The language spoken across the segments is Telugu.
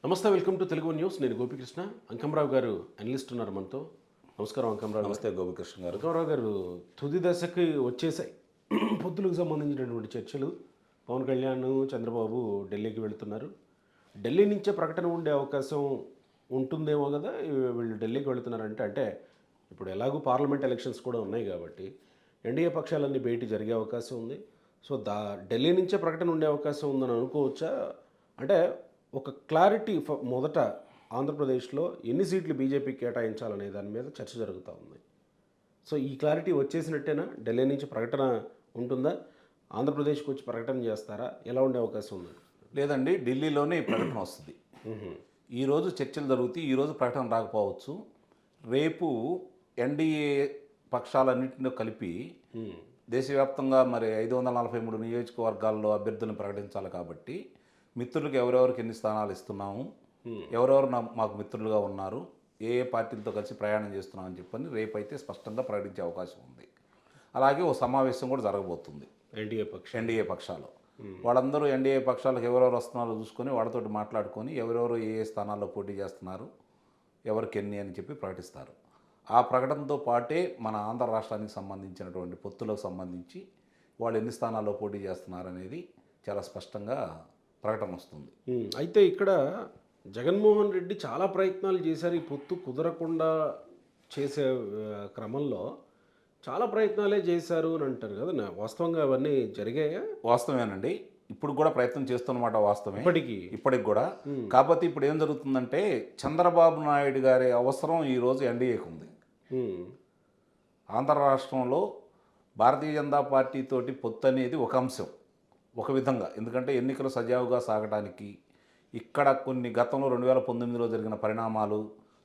నమస్తే, వెల్కమ్ టు తెలుగు న్యూస్. నేను గోపికృష్ణ. అంకమరావు గారు అనలిస్ట్ ఉన్నారు మనతో. నమస్కారం అంకమరావు. నమస్తే గోపికృష్ణ గారు. అంకమరావు గారు, తుది దశకి వచ్చేసాయి పొత్తులకు సంబంధించినటువంటి చర్చలు. పవన్ కళ్యాణ్, చంద్రబాబు ఢిల్లీకి వెళుతున్నారు. ఢిల్లీ నుంచే ప్రకటన ఉండే అవకాశం ఉంటుందేమో కదా. వీళ్ళు ఢిల్లీకి వెళుతున్నారంటే అంటే ఇప్పుడు ఎలాగూ పార్లమెంట్ ఎలక్షన్స్ కూడా ఉన్నాయి కాబట్టి ఎన్డీఏ పక్షాలన్నీ భేటీ జరిగే అవకాశం ఉంది. సో ఢిల్లీ నుంచే ప్రకటన ఉండే అవకాశం ఉందని అనుకోవచ్చా? అంటే ఒక క్లారిటీ మొదట ఆంధ్రప్రదేశ్లో ఎన్ని సీట్లు బీజేపీకి కేటాయించాలనే దాని మీద చర్చ జరుగుతూ ఉంది. సో ఈ క్లారిటీ వచ్చేసినట్టేనా? ఢిల్లీ నుంచి ప్రకటన ఉంటుందా? ఆంధ్రప్రదేశ్కి వచ్చి ప్రకటన చేస్తారా? ఎలా ఉండే అవకాశం ఉంది? లేదండి, ఢిల్లీలోనే ఈ ప్రకటన వస్తుంది. ఈరోజు చర్చలు జరుగుతాయి, ఈరోజు ప్రకటన రాకపోవచ్చు. రేపు ఎన్డీఏ పక్షాలన్నింటినీ కలిపి దేశవ్యాప్తంగా మరి 543 నియోజకవర్గాల్లో అభ్యర్థులను ప్రకటించాలి కాబట్టి మిత్రులకు ఎవరెవరికి ఎన్ని స్థానాలు ఇస్తున్నాము, ఎవరెవరు మాకు మిత్రులుగా ఉన్నారు, ఏ ఏ పార్టీలతో కలిసి ప్రయాణం చేస్తున్నామని చెప్పని రేపైతే స్పష్టంగా ప్రకటించే అవకాశం ఉంది. అలాగే ఓ సమావేశం కూడా జరగబోతుంది ఎన్డీఏ పక్షాలు. వాళ్ళందరూ ఎన్డీఏ పక్షాలకు ఎవరెవరు వస్తున్నారో చూసుకొని వాళ్ళతోటి మాట్లాడుకొని ఎవరెవరు ఏ ఏ స్థానాల్లో పోటీ చేస్తున్నారు, ఎవరికి ఎన్ని అని చెప్పి ప్రకటిస్తారు. ఆ ప్రకటనతో పాటే మన ఆంధ్ర రాష్ట్రానికి సంబంధించినటువంటి పొత్తులకు సంబంధించి వాళ్ళు ఎన్ని స్థానాల్లో పోటీ చేస్తున్నారు అనేది చాలా స్పష్టంగా ప్రకటన వస్తుంది. అయితే ఇక్కడ జగన్మోహన్ రెడ్డి చాలా ప్రయత్నాలు చేశారు. ఈ పొత్తు కుదరకుండా చేసే క్రమంలో చాలా ప్రయత్నాలే చేశారు అని అంటారు కదా. వాస్తవంగా అవన్నీ జరిగాయా? వాస్తవేనండి, ఇప్పుడు కూడా ప్రయత్నం చేస్తున్నమాట వాస్తవమే ఇప్పటికి కూడా. కాకపోతే ఇప్పుడు ఏం జరుగుతుందంటే చంద్రబాబు నాయుడు గారి అవసరం ఈరోజు ఎన్డీఏకి ఉంది. ఆంధ్ర రాష్ట్రంలో భారతీయ జనతా పార్టీ తోటి పొత్తు అనేది ఒక అంశం, ఒక విధంగా. ఎందుకంటే ఎన్నికలు సజావుగా సాగడానికి ఇక్కడ కొన్ని గతంలో 2019లో జరిగిన పరిణామాలు,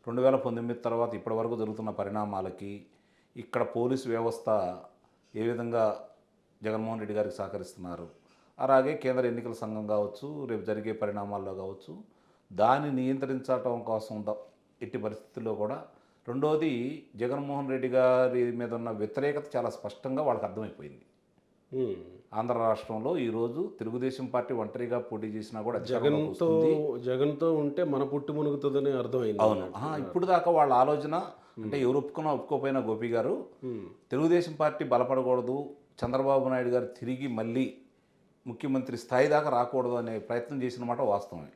2019 తర్వాత ఇప్పటి వరకు జరుగుతున్న పరిణామాలకి ఇక్కడ పోలీసు వ్యవస్థ ఏ విధంగా జగన్మోహన్ రెడ్డి గారికి సహకరిస్తున్నారు, అలాగే కేంద్ర ఎన్నికల సంఘం కావచ్చు, రేపు జరిగే పరిణామాల్లో కావచ్చు, దాన్ని నియంత్రించడం కోసం ఎట్టి పరిస్థితుల్లో కూడా. రెండోది, జగన్మోహన్ రెడ్డి గారి మీద ఉన్న వ్యతిరేకత చాలా స్పష్టంగా వాళ్ళకి అర్థమైపోయింది. ఆంధ్ర రాష్ట్రంలో ఈరోజు తెలుగుదేశం పార్టీ ఒంటరిగా పోటీ చేసినా కూడా జగన్తో ఉంటే మన పుట్టి మునుగుతుందని అర్థమైంది. అవును. ఇప్పుడు దాకా వాళ్ళ ఆలోచన అంటే ఎవరు ఒప్పుకున్నా ఒప్పుకోపోయినా గోపి గారు, తెలుగుదేశం పార్టీ బలపడకూడదు, చంద్రబాబు నాయుడు గారు తిరిగి మళ్ళీ ముఖ్యమంత్రి స్థాయి దాకా రాకూడదు అనే ప్రయత్నం చేసిన మాట వాస్తవమే.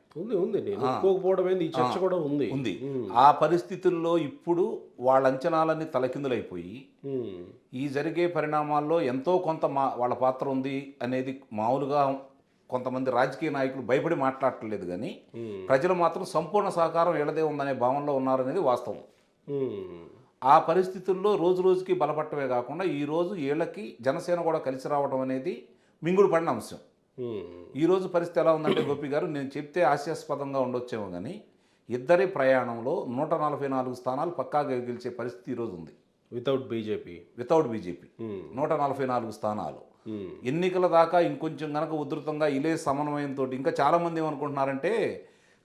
ఉంది. ఆ పరిస్థితుల్లో ఇప్పుడు వాళ్ళ అంచనాలన్నీ తలకిందులైపోయి ఈ జరిగే పరిణామాల్లో ఎంతో కొంత వాళ్ళ పాత్ర ఉంది అనేది మామూలుగా కొంతమంది రాజకీయ నాయకులు భయపడి మాట్లాడట్లేదు, కానీ ప్రజలు మాత్రం సంపూర్ణ సహకారం వీళ్ళదే ఉందనే భావనలో ఉన్నారనేది వాస్తవం. ఆ పరిస్థితుల్లో రోజు రోజుకి బలపడటమే కాకుండా ఈరోజు వీళ్ళకి జనసేన కూడా కలిసి రావడం అనేది మింగుడు పడిన అంశం. ఈరోజు పరిస్థితి ఎలా ఉందంటే గోపి గారు, నేను చెప్తే హాస్యాస్పదంగా ఉండొచ్చేమో కానీ ఇద్దరి ప్రయాణంలో 144 స్థానాలు పక్కాగా గెలిచే పరిస్థితి ఈరోజు ఉంది. వితౌట్ బీజేపీ 144 స్థానాలు. ఎన్నికల దాకా ఇంకొంచెం కనుక ఉధృతంగా ఇలే సమన్వయంతో ఇంకా చాలామంది ఏమనుకుంటున్నారంటే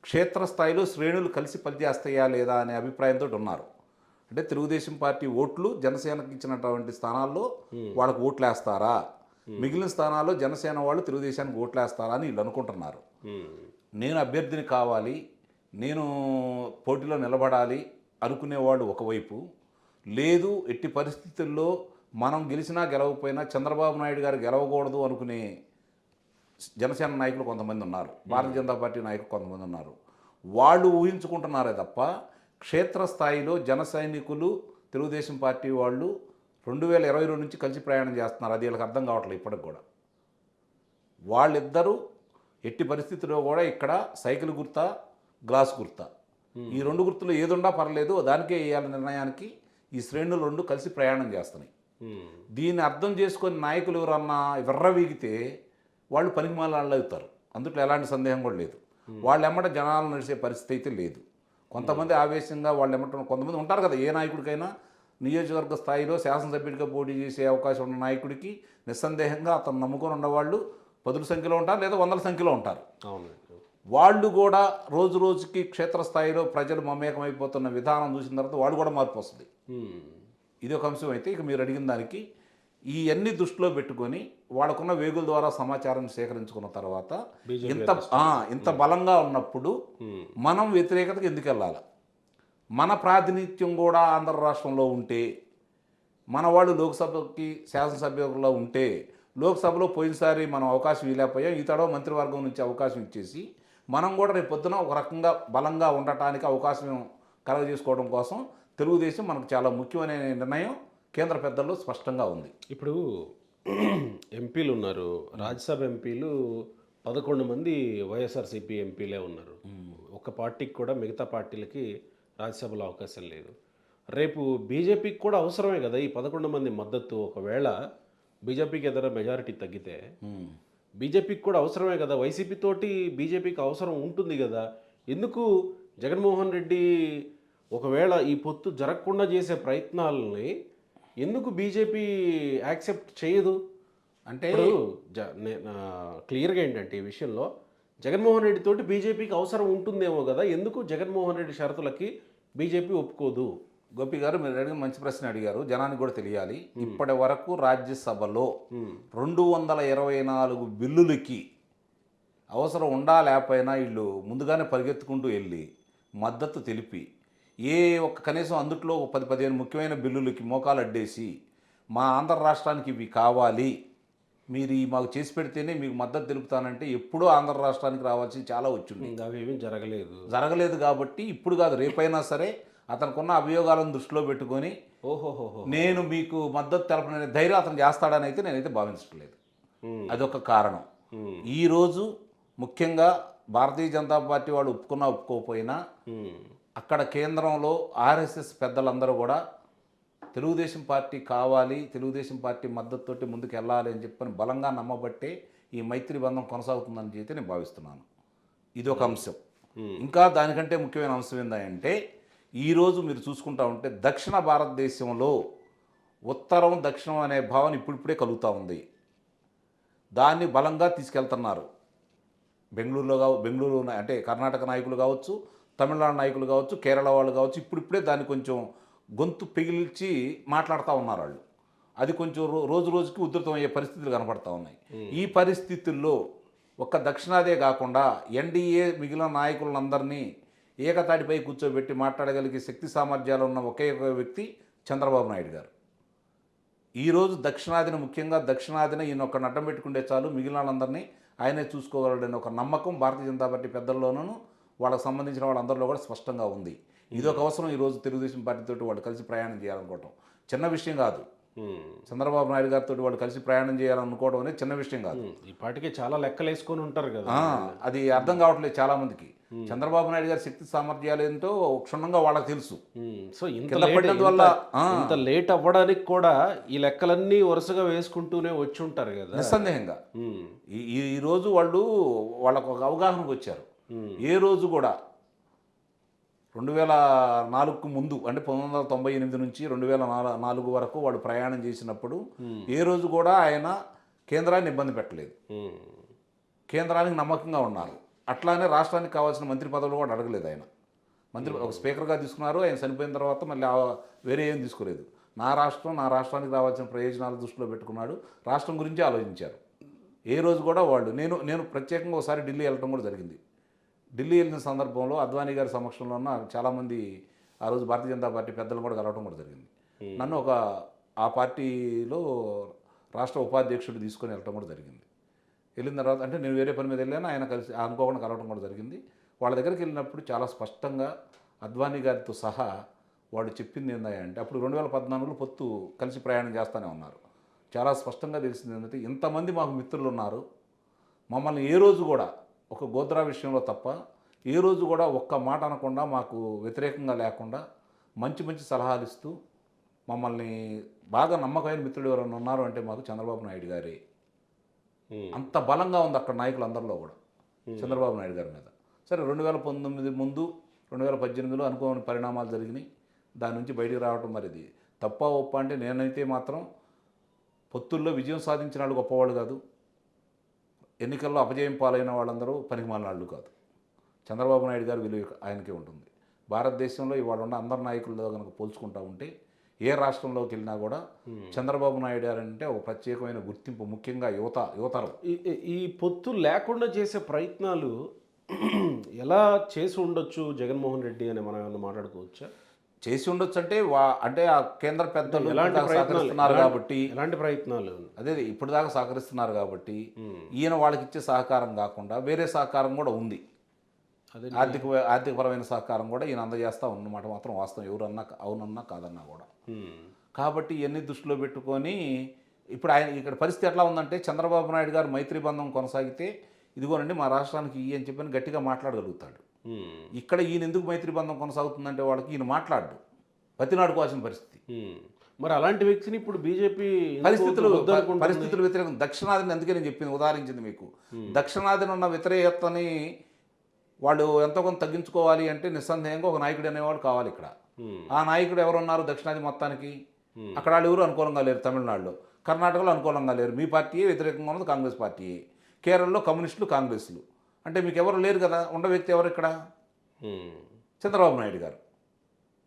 క్షేత్రస్థాయిలో శ్రేణులు కలిసి పనిచేస్తాయా లేదా అనే అభిప్రాయంతో ఉన్నారు. అంటే తెలుగుదేశం పార్టీ ఓట్లు జనసేనకి ఇచ్చినటువంటి స్థానాల్లో వాళ్ళకు ఓట్లు వేస్తారా, మిగిలిన స్థానాల్లో జనసేన వాళ్ళు తెలుగుదేశానికి ఓట్లు వేస్తారా అని వీళ్ళు అనుకుంటున్నారు. నేను అభ్యర్థిని కావాలి, నేను పోటీలో నిలబడాలి అనుకునేవాళ్ళు ఒకవైపు, లేదు ఎట్టి పరిస్థితుల్లో మనం గెలిచినా గెలవకపోయినా చంద్రబాబు నాయుడు గారు గెలవకూడదు అనుకునే జనసేన నాయకులు కొంతమంది ఉన్నారు, భారతీయ జనతా పార్టీ నాయకులు కొంతమంది ఉన్నారు. వాళ్ళు ఊహించుకుంటున్నారే తప్ప క్షేత్రస్థాయిలో జన సైనికులు తెలుగుదేశం పార్టీ వాళ్ళు 2022 నుంచి కలిసి ప్రయాణం చేస్తున్నారు. అది వీళ్ళకి అర్థం కావట్లేదు ఇప్పటికి కూడా. వాళ్ళిద్దరూ ఎట్టి పరిస్థితుల్లో కూడా ఇక్కడ సైకిల్ గుర్తా, గ్లాస్ గుర్తా, ఈ రెండు గుర్తులు ఏదుండా పర్లేదు దానికే వేయాల నిర్ణయానికి ఈ శ్రేణులు రెండు కలిసి ప్రయాణం చేస్తున్నాయి. దీన్ని అర్థం చేసుకొని నాయకులు ఎవరన్నా విర్రవీగితే వాళ్ళు పనికిమాలాళ్ళు అవుతారు, అందుట్లో ఎలాంటి సందేహం కూడా లేదు. వాళ్ళు ఎమ్మట జనాలు నడిచే పరిస్థితి అయితే లేదు. కొంతమంది ఆవేశంగా వాళ్ళు ఎమ్మట కొంతమంది ఉంటారు కదా, ఏ నాయకుడికైనా నియోజకవర్గ స్థాయిలో శాసనసభ్యుడిగా పోటీ చేసే అవకాశం ఉన్న నాయకుడికి నిస్సందేహంగా అతను నమ్ముకొని ఉన్నవాళ్ళు 10ల సంఖ్యలో ఉంటారు, లేదా 100ల సంఖ్యలో ఉంటారు. వాళ్ళు కూడా రోజు రోజుకి క్షేత్రస్థాయిలో ప్రజలు మమేకమైపోతున్న విధానం చూసిన తర్వాత వాళ్ళు కూడా మార్పు వస్తుంది. ఇది ఒక అంశం. అయితే ఇక మీరు అడిగిన దానికి ఇవన్నీ దృష్టిలో పెట్టుకొని వాళ్ళకున్న వేగుల ద్వారా సమాచారం సేకరించుకున్న తర్వాత బీజేపీ ఇంత బలంగా ఉన్నప్పుడు మనం వ్యతిరేకతకు ఎందుకు వెళ్ళాలి? మన ప్రాతినిధ్యం కూడా ఆంధ్ర రాష్ట్రంలో ఉంటే, మన వాళ్ళు లోక్సభకి శాసనసభ్యుల్లో ఉంటే, లోక్సభలో పోయినసారి మనం అవకాశం ఇవ్వలేకపోయాం, ఈ తడవ మంత్రివర్గం నుంచి అవకాశం ఇచ్చేసి మనం కూడా రేపు పొద్దున ఒక రకంగా బలంగా ఉండటానికి అవకాశం కలగజేసుకోవడం కోసం తెలుగుదేశం మనకు చాలా ముఖ్యమైన నిర్ణయం కేంద్ర పెద్దల్లో స్పష్టంగా ఉంది. ఇప్పుడు ఎంపీలు ఉన్నారు, రాజ్యసభ ఎంపీలు 11 మంది వైఎస్ఆర్సీపీ ఎంపీలే ఉన్నారు. ఒక పార్టీకి కూడా మిగతా పార్టీలకి రాజ్యసభలో అవకాశం లేదు. రేపు బీజేపీకి కూడా అవసరమే కదా ఈ 11 మంది మద్దతు. ఒకవేళ బీజేపీకి ఏదైనా మెజారిటీ తగ్గితే బీజేపీకి కూడా అవసరమే కదా. వైసీపీ తోటి బీజేపీకి అవసరం ఉంటుంది కదా. ఎందుకు జగన్మోహన్ రెడ్డి ఒకవేళ ఈ పొత్తు జరగకుండా చేసే ప్రయత్నాలని ఎందుకు బీజేపీ యాక్సెప్ట్ చేయదు? అంటే క్లియర్గా ఏంటంటే ఈ విషయంలో జగన్మోహన్ రెడ్డి తోటి బీజేపీకి అవసరం ఉంటుందేమో కదా, ఎందుకు జగన్మోహన్ రెడ్డి షరతులకి బీజేపీ ఒప్పుకోదు? గోపి గారు, మీరు అడిగిన మంచి ప్రశ్న అడిగారు, జనానికి కూడా తెలియాలి. ఇప్పటి వరకు రాజ్యసభలో 224 బిల్లులకి అవసరం ఉండా లేకపోయినా వీళ్ళు ముందుగానే పరిగెత్తుకుంటూ వెళ్ళి మద్దతు తెలిపి ఏ ఒక్క కనీసం అందుట్లో 10-15 ముఖ్యమైన బిల్లులకి మోకాలు అడ్డేసి మా ఆంధ్ర రాష్ట్రానికి ఇవి కావాలి, మీరు ఈ మాకు చేసి పెడితేనే మీకు మద్దతు తెలుపుతానంటే ఎప్పుడూ ఆంధ్ర రాష్ట్రానికి రావాల్సి చాలా వచ్చింది. అవేమీ జరగలేదు కాబట్టి ఇప్పుడు కాదు, రేపైనా సరే అతనుకున్న అభియోగాలను దృష్టిలో పెట్టుకొని నేను మీకు మద్దతు తెలపనే ధైర్యం అతను చేస్తాడని అయితే నేనైతే భావించట్లేదు. అదొక కారణం. ఈరోజు ముఖ్యంగా భారతీయ జనతా పార్టీ వాళ్ళు ఒప్పుకున్నా ఒప్పుకోకపోయినా అక్కడ కేంద్రంలో ఆర్ఎస్ఎస్ పెద్దలందరూ కూడా తెలుగుదేశం పార్టీ కావాలి, తెలుగుదేశం పార్టీ మద్దతుతోటి ముందుకు వెళ్ళాలి అని చెప్పని బలంగా నమ్మబట్టే ఈ మైత్రి బంధం కొనసాగుతుందని చెప్పి నేను భావిస్తున్నాను. ఇది ఒక అంశం. ఇంకా దానికంటే ముఖ్యమైన అంశం ఏంటంటే ఈరోజు మీరు చూసుకుంటా ఉంటే దక్షిణ భారతదేశంలో ఉత్తరం దక్షిణం అనే భావన ఇప్పుడిప్పుడే కలుగుతూ ఉంది. దాన్ని బలంగా తీసుకెళ్తున్నారు. బెంగళూరు అంటే కర్ణాటక నాయకులు కావచ్చు, తమిళనాడు నాయకులు కావచ్చు, కేరళ వాళ్ళు కావచ్చు, ఇప్పుడిప్పుడే దాన్ని కొంచెం గొంతు పిగిల్చి మాట్లాడుతూ ఉన్నారు వాళ్ళు. అది కొంచెం రోజు రోజుకి ఉధృతం అయ్యే పరిస్థితులు కనపడతా ఉన్నాయి. ఈ పరిస్థితుల్లో ఒక్క దక్షిణాదే కాకుండా ఎన్డీఏ మిగిలిన నాయకులందరినీ ఏకతాటిపై కూర్చోబెట్టి మాట్లాడగలిగే శక్తి సామర్థ్యాలు ఉన్న ఒకే ఒక వ్యక్తి చంద్రబాబు నాయుడు గారు. ఈరోజు దక్షిణాదిన, ముఖ్యంగా దక్షిణాదిన ఈయన ఒక నడ్డం పెట్టుకుంటే చాలు మిగిలిన వాళ్ళందరినీ ఆయనే చూసుకోగలడని ఒక నమ్మకం భారతీయ జనతా పార్టీ పెద్దల్లోనూ వాళ్ళకి సంబంధించిన వాళ్ళందరిలో కూడా స్పష్టంగా ఉంది. ఇదొక అవసరం. ఈరోజు తెలుగుదేశం పార్టీతో వాళ్ళు కలిసి ప్రయాణం చేయాలనుకోవటం చిన్న విషయం కాదు. చంద్రబాబు నాయుడు గారితో వాళ్ళు కలిసి ప్రయాణం చేయాలనుకోవడం అనేది చిన్న విషయం కాదు. ఈ పార్టీకి చాలా లెక్కలు వేసుకొని ఉంటారు కదా. అది అర్థం కావట్లేదు చాలా మందికి. చంద్రబాబు నాయుడు గారి శక్తి సామర్థ్యాలు ఏంటో క్షుణ్ణంగా వాళ్ళకి తెలుసు. సో ఇంత లేట్ అవ్వడానికి కూడా ఈ లెక్కలన్నీ వరుసగా వేసుకుంటూనే వచ్చి ఉంటారు కదా. నిస్సందేహంగా ఈ రోజు వాళ్ళకు ఒక అవగాహనకు వచ్చారు. ఏ రోజు కూడా 2004కు ముందు అంటే 1998 నుంచి 2004 వరకు వాళ్ళు ప్రయాణం చేసినప్పుడు ఏ రోజు కూడా ఆయన కేంద్రాన్ని ఇబ్బంది పెట్టలేదు. కేంద్రానికి నమ్మకంగా ఉన్నారు. అట్లానే రాష్ట్రానికి కావాల్సిన మంత్రి పదవులు కూడా అడగలేదు. ఆయన ఒక స్పీకర్గా తీసుకున్నారు. ఆయన చనిపోయిన తర్వాత మళ్ళీ వేరే ఏం తీసుకోలేదు. నా రాష్ట్రానికి రావాల్సిన ప్రయోజనాలు దృష్టిలో పెట్టుకున్నాడు. రాష్ట్రం గురించి ఆలోచించారు. ఏ రోజు కూడా నేను ప్రత్యేకంగా ఒకసారి ఢిల్లీ వెళ్ళడం కూడా జరిగింది. ఢిల్లీ వెళ్ళిన సందర్భంలో అద్వానీ గారి సమక్షంలో ఉన్న చాలామంది ఆ రోజు భారతీయ జనతా పార్టీ పెద్దలు కూడా కలవడం కూడా జరిగింది. నన్ను ఆ పార్టీలో రాష్ట్ర ఉపాధ్యక్షుడు తీసుకొని వెళ్ళడం కూడా జరిగింది. వెళ్ళిన తర్వాత అంటే నేను వేరే పని మీద వెళ్ళాను, ఆయన కలిసి అనుకోకుండా కలవడం కూడా జరిగింది. వాళ్ళ దగ్గరికి వెళ్ళినప్పుడు చాలా స్పష్టంగా అద్వానీ గారితో సహా వాడు చెప్పింది ఏంటంటే అప్పుడు 2014లో పొత్తు కలిసి ప్రయాణం చేస్తూనే ఉన్నారు. చాలా స్పష్టంగా తెలిసింది ఏంటంటే ఇంతమంది మాకు మిత్రులు ఉన్నారు, మమ్మల్ని ఏ రోజు కూడా ఒక గోద్రా విషయంలో తప్ప ఏ రోజు కూడా ఒక్క మాట అనకుండా మాకు వ్యతిరేకంగా లేకుండా మంచి మంచి సలహాలు ఇస్తూ మమ్మల్ని బాగా నమ్మకమైన మిత్రుడు ఎవరైనా ఉన్నారు అంటే మాకు చంద్రబాబు నాయుడు గారే. అంత బలంగా ఉంది అక్కడ నాయకులందరిలో కూడా చంద్రబాబు నాయుడు గారి మీద. సరే 2019 ముందు 2018లో అనుకోని పరిణామాలు జరిగినాయి. దాని నుంచి బయటికి రావడం మరిది తప్ప ఒప్ప అంటే నేనైతే మాత్రం పొత్తుల్లో విజయం సాధించిన వాళ్ళు గొప్పవాళ్ళు కాదు, ఎన్నికల్లో అపజయం పాలైన వాళ్ళందరూ పనికిమాలిన వాళ్ళు కాదు. చంద్రబాబు నాయుడు గారి విలువ ఆయనకే ఉంటుంది. భారతదేశంలో ఇవాళ ఉన్న అందరి నాయకులతో కనుక పోల్చుకుంటూ ఉంటే ఏ రాష్ట్రంలోకి వెళ్ళినా కూడా చంద్రబాబు నాయుడు గారు అంటే ఒక ప్రత్యేకమైన గుర్తింపు, ముఖ్యంగా యువతరం. ఈ పొత్తు లేకుండా చేసే ప్రయత్నాలు ఎలా చేసి ఉండొచ్చు జగన్మోహన్ రెడ్డి అని మనం ఏమన్నా మాట్లాడుకోవచ్చా? చేసి ఉండొచ్చు అంటే అంటే ఆ కేంద్ర పెద్దలు ఎలాంటి సహకరిస్తున్నారు కాబట్టి, ఎలాంటి ప్రయత్నాలు? అదే ఇప్పుడు దాకా సహకరిస్తున్నారు కాబట్టి ఈయన వాళ్ళకి ఇచ్చే సహకారం కాకుండా వేరే సహకారం కూడా ఉంది. అదే ఆర్థికపరమైన సహకారం కూడా ఈయన అందజేస్తా ఉన్నమాట మాత్రం వాస్తవం, ఎవరన్నా అవునన్నా కాదన్నా కూడా. కాబట్టి ఇవన్నీ దృష్టిలో పెట్టుకొని ఇప్పుడు ఆయన ఇక్కడ పరిస్థితి ఎట్లా ఉందంటే, చంద్రబాబు నాయుడు గారు మైత్రి బంధం కొనసాగితే ఇదిగోనండి మా రాష్ట్రానికి ఇవి అని చెప్పని గట్టిగా మాట్లాడగలుగుతాడు. ఇక్కడ ఈయన ఎందుకు మైత్రి బంధం కొనసాగుతుందంటే వాళ్ళకి ఈయన మాట్లాడు బతినాడుకోవాల్సిన పరిస్థితి. మరి అలాంటి వ్యక్తిని ఇప్పుడు బీజేపీ పరిస్థితులు వ్యతిరేకం. దక్షిణాదిని అందుకే నేను చెప్పింది, ఉదాహరించింది మీకు. దక్షిణాదిని ఉన్న వ్యతిరేకతని వాళ్ళు ఎంతో కొంత తగ్గించుకోవాలి అంటే నిస్సందేహంగా ఒక నాయకుడు అనేవాడు కావాలి ఇక్కడ. ఆ నాయకుడు ఎవరున్నారు దక్షిణాది మొత్తానికి? అక్కడ వాళ్ళు ఎవరు అనుకూలంగా లేరు. తమిళనాడులో, కర్ణాటకలో అనుకూలంగా లేరు. మీ పార్టీయే వ్యతిరేకంగా ఉన్నది కాంగ్రెస్ పార్టీయే. కేరళలో కమ్యూనిస్టులు, కాంగ్రెస్లు. అంటే మీకు ఎవరు లేరు కదా. ఉండ వ్యక్తి ఎవరు ఇక్కడ? చంద్రబాబు నాయుడు గారు.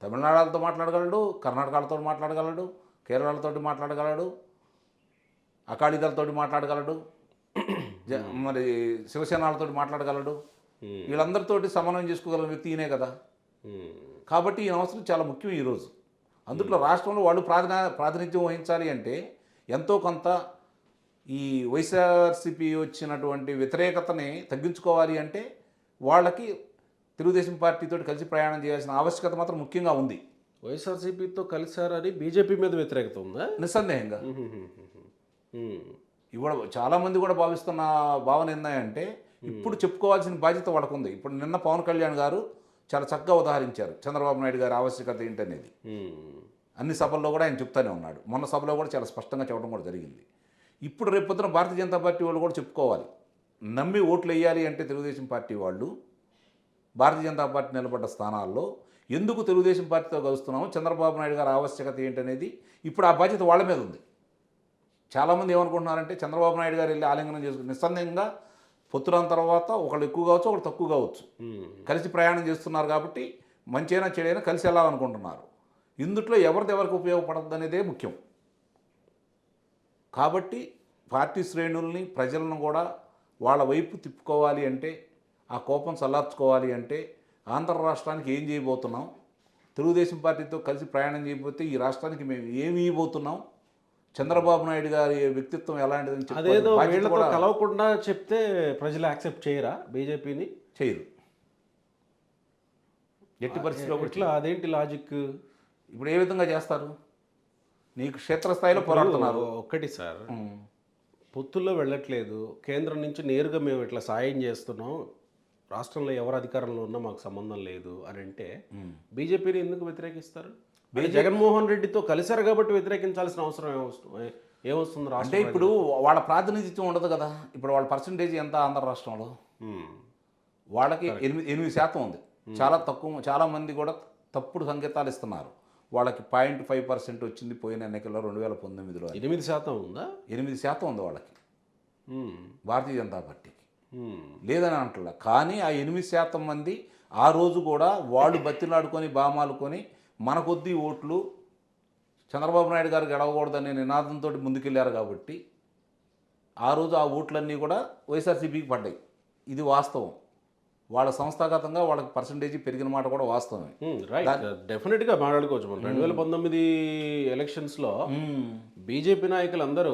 తమిళనాడుతో మాట్లాడగలడు, కర్ణాటకలతో మాట్లాడగలడు, కేరళతో మాట్లాడగలడు, అకాలీదళతో మాట్లాడగలడు, మరి శివసేనలతో మాట్లాడగలడు. వీళ్ళందరితోటి సమన్వయం చేసుకోగల వ్యక్తి ఈయనే కదా. కాబట్టి ఈ అవసరం చాలా ముఖ్యం ఈరోజు. అందుట్లో రాష్ట్రంలో వాళ్ళు ప్రాతినిధ్యం వహించాలి అంటే ఎంతో కొంత ఈ వైఎస్ఆర్సీపీ వచ్చినటువంటి వ్యతిరేకతని తగ్గించుకోవాలి అంటే వాళ్ళకి తెలుగుదేశం పార్టీతో కలిసి ప్రయాణం చేయాల్సిన ఆవశ్యకత మాత్రం ముఖ్యంగా ఉంది. వైఎస్ఆర్సీపీతో కలిసారని బీజేపీ మీద వ్యతిరేకత ఉందా? నిస్సందేహంగా. ఇవాళ చాలామంది కూడా భావిస్తున్న భావన ఏంటంటే, ఇప్పుడు చెప్పుకోవాల్సిన బాధ్యత వాళ్ళకు ఉంది. ఇప్పుడు నిన్న పవన్ కళ్యాణ్ గారు చాలా చక్కగా ఉదాహరించారు చంద్రబాబు నాయుడు గారి ఆవశ్యకత ఏంటనేది. అన్ని సభల్లో కూడా ఆయన చెప్తానే ఉన్నాడు. మొన్న సభలో కూడా చాలా స్పష్టంగా చెప్పడం కూడా జరిగింది. ఇప్పుడు రేపొద్దున భారతీయ జనతా పార్టీ వాళ్ళు కూడా చెప్పుకోవాలి. నమ్మి ఓట్లు వేయాలి అంటే తెలుగుదేశం పార్టీ వాళ్ళు భారతీయ జనతా పార్టీ నిలబడ్డ స్థానాల్లో ఎందుకు తెలుగుదేశం పార్టీతో కలుస్తున్నాము, చంద్రబాబు నాయుడు గారి ఆవశ్యకత ఏంటనేది ఇప్పుడు ఆ బాధ్యత వాళ్ళ మీద ఉంది. చాలామంది ఏమనుకుంటున్నారంటే చంద్రబాబు నాయుడు గారు వెళ్ళి ఆలింగనం చేసుకుని నిస్సందేహంగా పొత్తురాని తర్వాత ఒకళ్ళు ఎక్కువ కావచ్చు, ఒకళ్ళు తక్కువ కావచ్చు, కలిసి ప్రయాణం చేస్తున్నారు కాబట్టి మంచైనా చెడైనా కలిసి వెళ్ళాలనుకుంటున్నారు. ఇందుట్లో ఎవరికి ఉపయోగపడద్దు అనేదే ముఖ్యం. కాబట్టి పార్టీ శ్రేణుల్ని, ప్రజలను కూడా వాళ్ళ వైపు తిప్పుకోవాలి అంటే, ఆ కోపం చల్లార్చుకోవాలి అంటే ఆంధ్ర రాష్ట్రానికి ఏం చేయబోతున్నాం, తెలుగుదేశం పార్టీతో కలిసి ప్రయాణం చేయబోతే ఈ రాష్ట్రానికి మేము ఏమి ఇవ్వబోతున్నాం, చంద్రబాబు నాయుడు గారి వ్యక్తిత్వం ఎలాంటిదని అదేదో వీళ్ళతో కలవకుండా చెప్తే ప్రజలు యాక్సెప్ట్ చేయరా? బీజేపీని చేయరు ఎట్టి పరిస్థితిలో. ఇట్లా అదేంటి లాజిక్? ఇప్పుడు ఏ విధంగా చేస్తారు? నీకు క్షేత్రస్థాయిలో పోరాడుతున్నారు. ఒక్కటి సార్, పొత్తుల్లో వెళ్ళట్లేదు, కేంద్రం నుంచి నేరుగా మేము ఇట్లా సాయం చేస్తున్నాం, రాష్ట్రంలో ఎవరు అధికారంలో ఉన్నా మాకు సంబంధం లేదు అని అంటే బీజేపీని ఎందుకు వ్యతిరేకిస్తారు? జగన్మోహన్ రెడ్డితో కలిశారు కాబట్టి వ్యతిరేకించాల్సిన అవసరం ఏమొస్తుంది? అంటే ఇప్పుడు వాళ్ళ ప్రాతినిధ్యం ఉండదు కదా. ఇప్పుడు వాళ్ళ పర్సంటేజ్ ఎంత ఆంధ్ర రాష్ట్రంలో? వాళ్ళకి 8% ఉంది. చాలా తక్కువ. చాలామంది కూడా తప్పుడు సంకేతాలు ఇస్తున్నారు. వాళ్ళకి 0.5% వచ్చింది పోయిన ఎన్నికల్లో 2019లో. 8% ఉందా? 8% ఉంది వాళ్ళకి, భారతీయ జనతా పార్టీకి. లేదని అంటలా. కానీ ఆ 8% మంది ఆ రోజు కూడా వాళ్ళు బతిలాడుకొని బామాలుకొని మన కొద్దీ ఓట్లు చంద్రబాబు నాయుడు గారు గెలవకూడదనే నినాదంతో ముందుకెళ్ళారు కాబట్టి ఆ రోజు ఆ ఓట్లన్నీ కూడా వైఎస్ఆర్సీపీకి పడ్డాయి. ఇది వాస్తవం. వాళ్ళ సంస్థాగతంగా వాళ్ళకి పర్సంటేజ్ పెరిగిన మాట కూడా వాస్తవమే. రైట్, డెఫినెట్గా మాట్లాడుకోవచ్చు. మనం 2019 ఎలక్షన్స్లో బీజేపీ నాయకులు అందరూ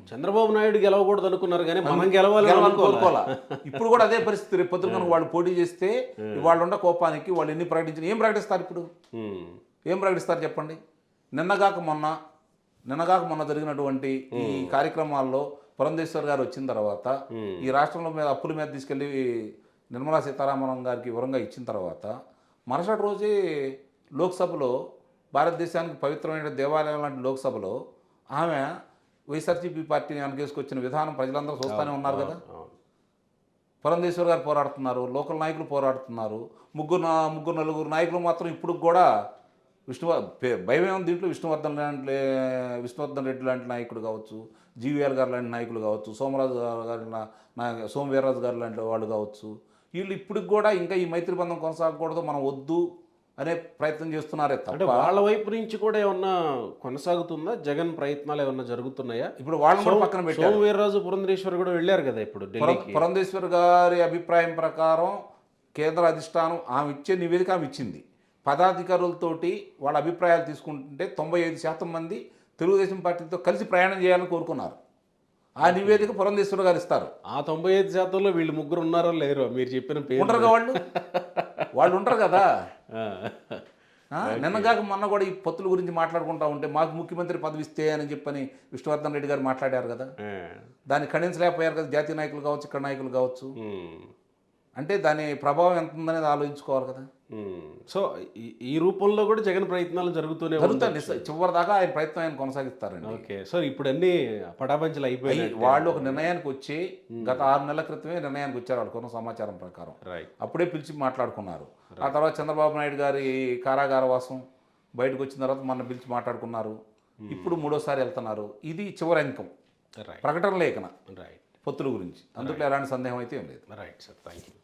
చంద్రబాబు నాయుడు గెలవకూడదు అనుకున్నారు, కానీ మనం గెలవాలని కోరుకోవాలా. ఇప్పుడు కూడా అదే పరిస్థితి. రేపు పొద్దున వాళ్ళు పోటీ చేస్తే వాళ్ళు ఉన్న కోపానికి వాళ్ళు ఎన్ని ప్రకటించిన ఏం ప్రకటిస్తారు? ఇప్పుడు ఏం ప్రకటిస్తారు చెప్పండి? నిన్నగాక మొన్న జరిగినటువంటి ఈ కార్యక్రమాల్లో పురంధేశ్వర్ గారు వచ్చిన తర్వాత ఈ రాష్ట్రంలో మీద అప్పుల మీద తీసుకెళ్ళి నిర్మలా సీతారామన్ గారికి వివరంగా ఇచ్చిన తర్వాత మరుసటి రోజే లోక్సభలో, భారతదేశానికి పవిత్రమైన దేవాలయం లాంటి లోక్సభలో ఆమె వైఎస్ఆర్సీపీ పార్టీని వెనకేసుకొచ్చిన విధానం ప్రజలందరూ చూస్తూనే ఉన్నారు కదా. పురంధేశ్వర్ గారు పోరాడుతున్నారు, లోకల్ నాయకులు పోరాడుతున్నారు. ముగ్గురు నలుగురు నాయకులు మాత్రం ఇప్పుడు కూడా భయమేమో దీంట్లో విష్ణువర్ధన్ రెడ్డి లాంటి నాయకుడు కావచ్చు, జీవీఆర్ గారు లాంటి నాయకులు కావచ్చు, సోమవీర్రాజు గారు లాంటి వాళ్ళు కావచ్చు, వీళ్ళు ఇప్పటికి కూడా ఇంకా ఈ మైత్రి బంధం కొనసాగకూడదు, మనం వద్దు, అనే ప్రయత్నం చేస్తున్నారే అంటే తప్ప వాళ్ళ వైపు నుంచి కూడా ఏమన్నా కొనసాగుతుందా? జగన్ ప్రయత్నాలు ఏమన్నా జరుగుతున్నాయా? ఇప్పుడు వాళ్ళని కూడా పక్కన పెట్టారు. సోము వీర్రాజు పురంధరేశ్వర్ కూడా వెళ్ళారు కదా ఇప్పుడు ఢిల్లీకి. పురంధేశ్వర్ గారి అభిప్రాయం ప్రకారం కేంద్ర అధిష్టానం ఆమె ఇచ్చే నివేదిక ఆమె ఇచ్చింది. పదాధికారులతోటి వాళ్ళ అభిప్రాయాలు తీసుకుంటుంటే 95% మంది తెలుగుదేశం పార్టీతో కలిసి ప్రయాణం చేయాలని కోరుకున్నారు. ఆ నివేదిక పురంధేశ్వర్ గారు ఇస్తారు. ఆ 95%లో వీళ్ళు ముగ్గురు ఉన్నారో లేరో మీరు చెప్పిన పేరు ఉంటారుగా వాళ్ళు ఉంటారు కదా. నిన్నగాక మొన్న కూడా ఈ పొత్తుల గురించి మాట్లాడుకుంటా ఉంటే మాకు ముఖ్యమంత్రి పదవి ఇస్తే అని చెప్పని విష్ణువర్ధన్ రెడ్డి గారు మాట్లాడారు కదా. దాన్ని ఖండించలేకపోయారు కదా జాతీయ నాయకులు కావచ్చు, ఇక్కడ నాయకులు కావచ్చు. అంటే దాని ప్రభావం ఎంత ఉందనేది ఆలోచించుకోవాలి కదా. సో ఈ రూపంలో కూడా జగన్ ప్రయత్నాలు జరుగుతూనే జరుగుతాయి. చివరి దాకా ఆయన ప్రయత్నం ఆయన కొనసాగిస్తారండి. ఓకే, సో ఇప్పుడు అన్ని పటాపంచలు అయిపోయాయి. వాళ్ళు ఒక నిర్ణయానికి వచ్చి గత 6 నెలల క్రితమే నిర్ణయానికి వచ్చారు వాళ్ళు కొన్న సమాచారం ప్రకారం. అప్పుడే పిలిచి మాట్లాడుకున్నారు. ఆ తర్వాత చంద్రబాబు నాయుడు గారి కారాగార వాసం బయటకు వచ్చిన తర్వాత మొన్న పిలిచి మాట్లాడుకున్నారు. ఇప్పుడు 3వసారి వెళ్తున్నారు. ఇది చివరి అంకం ప్రకటన లేఖన పొత్తుల గురించి. అందులో ఎలాంటి సందేహం అయితే ఏం లేదు. Right sir, thank you.